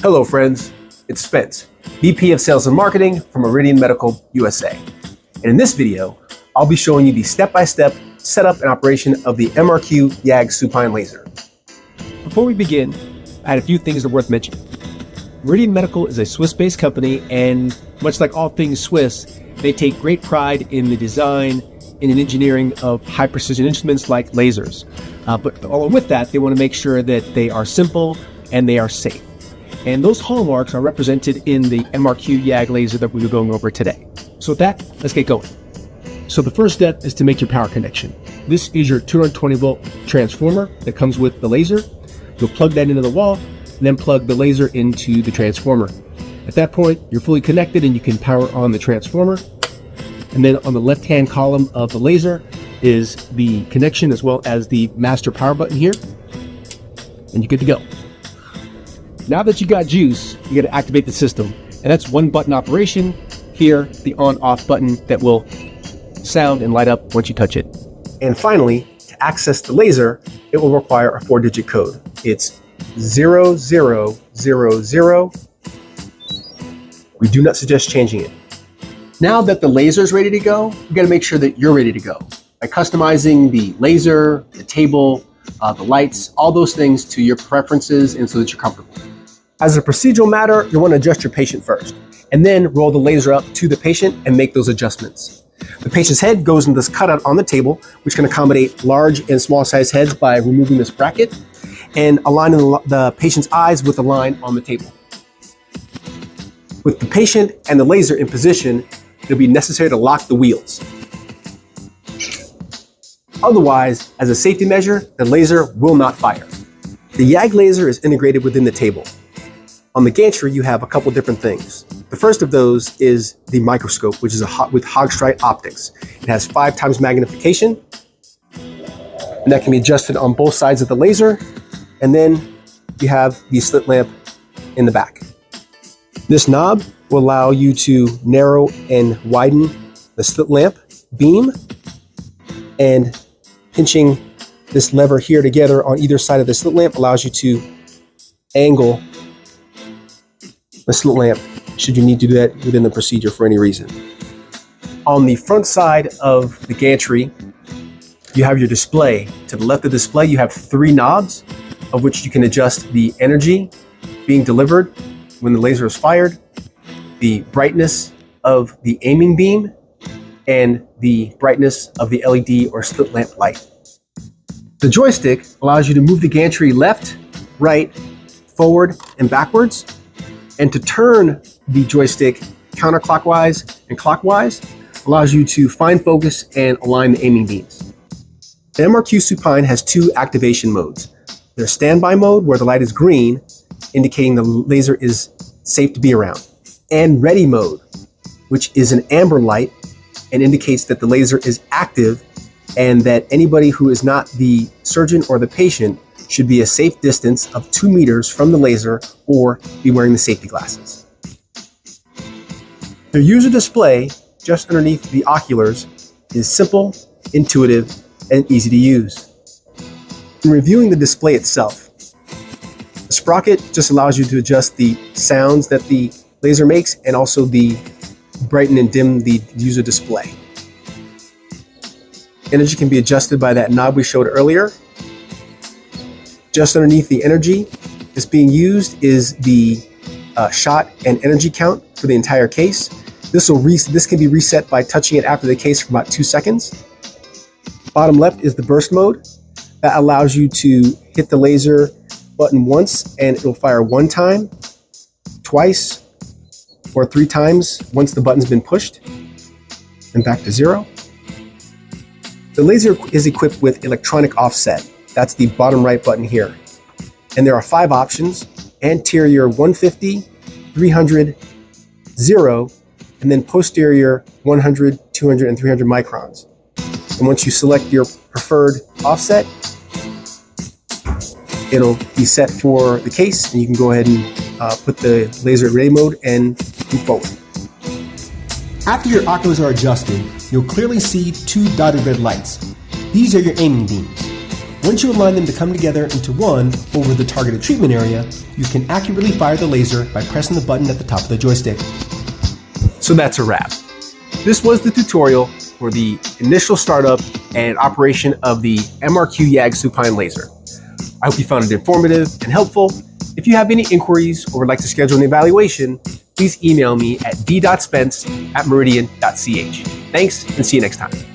Hello friends, it's Spence, VP of Sales and Marketing for Meridian Medical USA. And in this video, I'll be showing you the step-by-step setup and operation of the MRQ YAG Supine laser. Before we begin, I had a few things that are worth mentioning. Meridian Medical is a Swiss-based company, and much like all things Swiss, they take great pride in the design and in engineering of high-precision instruments like lasers. But along with that, they want to make sure that they are simple and they are safe. And those hallmarks are represented in the MRQ YAG laser that we were going over today. So with that, let's get going. So the first step is to make your power connection. This is your 220 volt transformer that comes with the laser. You'll plug that into the wall, and then plug the laser into the transformer. At that point, you're fully connected and you can power on the transformer. And then on the left-hand column of the laser is the connection as well as the master power button here. And you're good to go. Now that you got juice, you got to activate the system. And that's one button operation. Here, the on-off button that will sound and light up once you touch it. And finally, to access the laser, it will require a 4-digit code. It's 0000. We do not suggest changing it. Now that the laser is ready to go, you got to make sure that you're ready to go by customizing the laser, the table, the lights, all those things to your preferences and so that you're comfortable. As a procedural matter, you want to adjust your patient first and then roll the laser up to the patient and make those adjustments. The patient's head goes in this cutout on the table, which can accommodate large and small size heads by removing this bracket and aligning the patient's eyes with the line on the table. With the patient and the laser in position, it'll be necessary to lock the wheels. Otherwise, as a safety measure, the laser will not fire. The YAG laser is integrated within the table. On the gantry, you have a couple different things. The first of those is the microscope, which is with Hogstrite optics. It has 5 times magnification, and that can be adjusted on both sides of the laser. And then you have the slit lamp in the back. This knob will allow you to narrow and widen the slit lamp beam, and pinching this lever here together on either side of the slit lamp allows you to angle the slit lamp should you need to do that within the procedure for any reason. On the front side of the gantry, you have your display. To the left of the display, you have 3 knobs of which you can adjust the energy being delivered when the laser is fired, the brightness of the aiming beam, and the brightness of the LED or slit lamp light. The joystick allows you to move the gantry left, right, forward, and backwards, and to turn the joystick counterclockwise and clockwise allows you to find focus and align the aiming beams. The MRQ Supine has 2 activation modes. There's standby mode, where the light is green, indicating the laser is safe to be around, and ready mode, which is an amber light and indicates that the laser is active and that anybody who is not the surgeon or the patient should be a safe distance of 2 meters from the laser or be wearing the safety glasses. The user display just underneath the oculars is simple, intuitive, and easy to use. In reviewing the display itself, the sprocket just allows you to adjust the sounds that the laser makes and also the brighten and dim the user display. Energy can be adjusted by that knob we showed earlier. Just underneath the energy that's being used is the shot and energy count for the entire case. This can be reset by touching it after the case for about 2 seconds. Bottom left is the burst mode. That allows you to hit the laser button once and it will fire 1 time, twice, or 3 times once the button's been pushed, and back to 0. The laser is equipped with electronic offset. That's the bottom right button here. And there are 5 options: anterior 150, 300, 0, and then posterior 100, 200, and 300 microns. And once you select your preferred offset, it'll be set for the case, and you can go ahead and put the laser at ready mode and move forward. After your oculars are adjusted, you'll clearly see 2 dotted red lights. These are your aiming beams. Once you align them to come together into one over the targeted treatment area, you can accurately fire the laser by pressing the button at the top of the joystick. So that's a wrap. This was the tutorial for the initial startup and operation of the MRQ YAG Supine laser. I hope you found it informative and helpful. If you have any inquiries or would like to schedule an evaluation, please email me at d.spence@meridian.ch. Thanks, and see you next time.